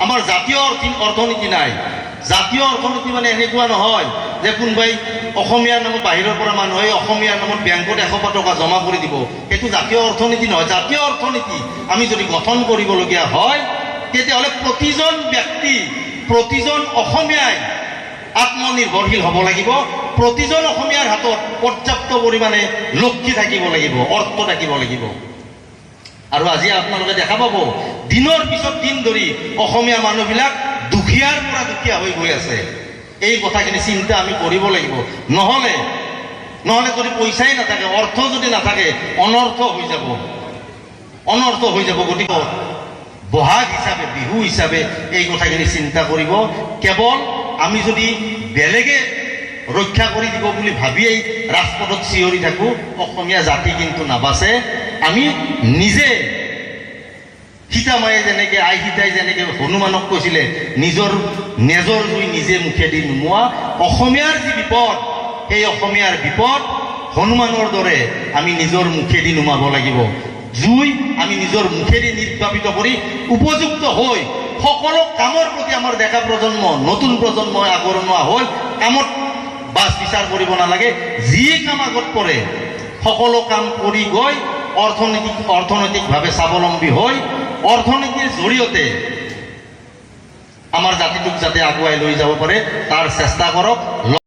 আমাৰ জাতীয় অৰ্থনীতি নাই। জাতীয় অৰ্থনীতি মানে এনেকুৱা নহয় যে কোনোবাই অসমীয়াৰ নামত বাহিৰৰ পৰা মানুহে অসমীয়াৰ নামত বেংকত 100 টকা জমা কৰি দিব, সেইটো জাতীয় অৰ্থনীতি নহয়। জাতীয় অৰ্থনীতি আমি যদি গঠন কৰিবলগীয়া হয় তেতিয়াহ'লে প্ৰতিজন ব্যক্তি, প্ৰতিজন অসমীয়াই আত্মনিৰ্ভৰশীল হ'ব লাগিব। প্ৰতিজন অসমীয়াৰ হাতত পৰ্যাপ্ত পৰিমাণে লক্ষী থাকিব লাগিব, অৰ্থ থাকিব লাগিব। আৰু আজি আপোনালোকে দেখা পাব দিনৰ পিছত দিন ধৰি অসমীয়া মানুহবিলাক দুখীয়াৰ পৰা দুখীয়া হৈ গৈ আছে। এই কথাখিনি চিন্তা আমি কৰিব লাগিব। নহ'লে যদি পইচাই নাথাকে, অৰ্থ যদি নাথাকে, অনৰ্থ হৈ যাব, অনৰ্থ হৈ যাব। গতিকে বহাগ হিচাপে, বিহু হিচাপে এই কথাখিনি চিন্তা কৰিব। কেৱল আমি যদি বেলেগে ৰক্ষা কৰি দিব বুলি ভাবিয়েই ৰাজপথত চিঞৰি থাকোঁ, অসমীয়া জাতি কিন্তু নাবাচে। আমি নিজে, সীতামায়ে যেনেকে, আই সীতাই যেনেকে হনুমানক কৈছিলে, নিজৰ নেজৰ জুই নিজে মুখেদি নুমুৱা। অসমীয়াৰ যি বিপদ, সেই অসমীয়াৰ বিপদ হনুমানৰ দৰে আমি নিজৰ মুখেদি নুমাব লাগিব। জুই আমি নিজৰ মুখেদি নিৰ্বাপিত কৰি উপযুক্ত হৈ সকলো কামৰ প্ৰতি আমাৰ ডেকা প্ৰজন্ম, নতুন প্ৰজন্মই আগৰণুৱা হৈ কামত বাছ বিচাৰ কৰিব নালাগে। যি কাম আগত পৰে সকলো কাম কৰি গৈ অৰ্থনৈতিকভাৱে স্বাৱলম্বী হৈ অৰ্থনীতিৰ জৰিয়তে আমাৰ জাতিটোক যাতে আগুৱাই লৈ যাব পাৰে তাৰ চেষ্টা কৰক।